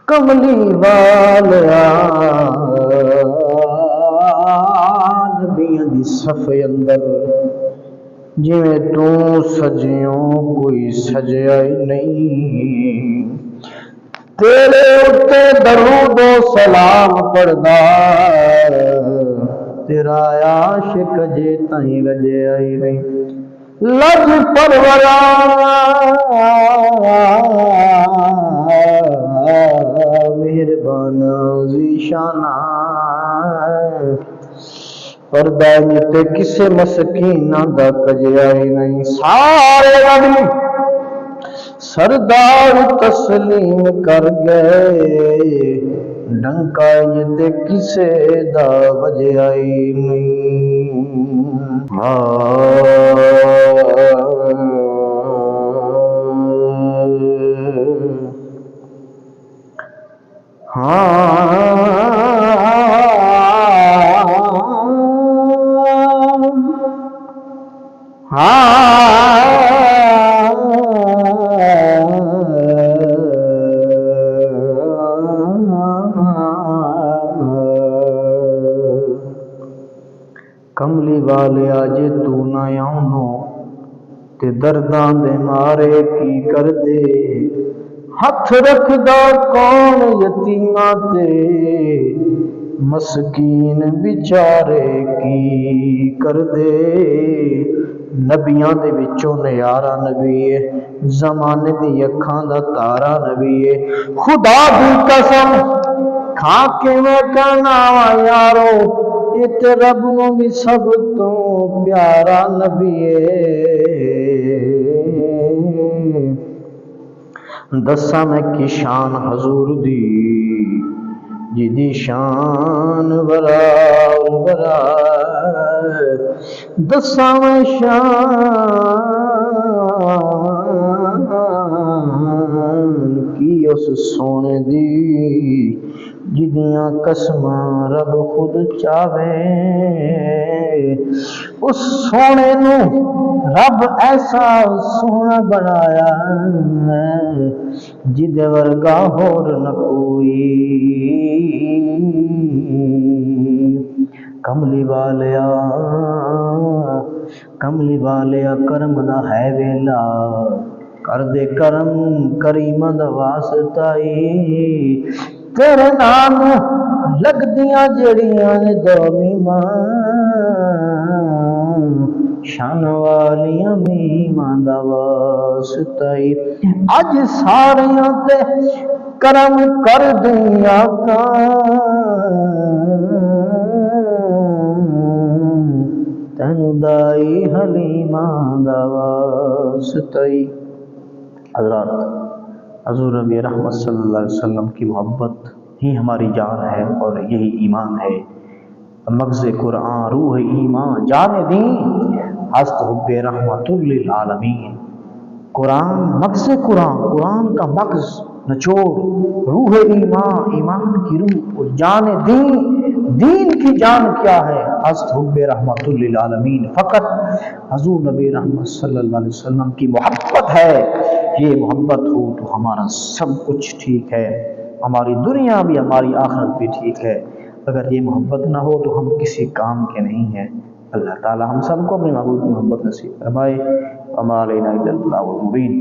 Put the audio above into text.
کملی والیا نبیاں دی صف اندر جویں تو سجیوں کوئی سجیا ہی نہیں، تیرے اتے درود و سلام پڑھدا تیرا عاشق جے تائیں رجیا ہی نہیں۔ لج پرورا مہربان ذیشانہ پردہ تے کسے مسکینہ دا کجیا ہی نہیں، سارے نبی سردار تسلیم کر گئے ڈنکا تے کسے دا وجیا ہی نہیں۔ کملی والے آجے تو نہ آؤنو تے درداں دے مارے کی کر دے، ہاتھ رکھدا کون یتیماں تے مسکین بیچارے کی کر دے۔ نبیاں دے وچوں نیارا نبی ہے، زمانے دی اکھاں دا تارا نبی ہے، خدا دی قسم کھا کے میں کہنا وا یارو تے رب نو بھی سب تو پیارا نبی ہے۔ دساں میں کی شان حضور دی جدی شان برا دساں میں شان کی اس سونے دی جدیاں قسماں رب خود چاہے، اس سونے نو رب ایسا سونا بنایا جدے ورگا ہور نہ کوئی۔ کملی والیا کرم دا ہے ویلا کر دے کرم کریم دا واسطہ ہی، تیرے نام لگ دیاں جڑیاں نے دومیماں شان والیاں میماں دا واسطہ ہی، اج ساریاں تے کرم کر دیاں تینو دائی حلیماں دا واسطہ ہی۔ حضرات حضور نبی رحمت صلی اللہ علیہ وسلم کی محبت ہی ہماری جان ہے اور یہی ایمان ہے۔ مغز قرآن روح ایمان جان دین ہست حب رحمت للعالمین۔ قرآن مغز قرآن کا مغز نچوڑ روح ایمان، ایمان کی روح اور جان دین کی جان کیا ہے؟ ہست حب رحمت للعالمین۔ فقط حضور نبی رحمت صلی اللہ علیہ وسلم کی محبت ہے، یہ محبت ہو تو ہمارا سب کچھ ٹھیک ہے، ہماری دنیا بھی ہماری آخرت بھی ٹھیک ہے، اگر یہ محبت نہ ہو تو ہم کسی کام کے نہیں ہیں۔ اللہ تعالی ہم سب کو اپنے محبوب کی محبت نصیب فرمائے۔ وما علینا الا البلاغ المبین۔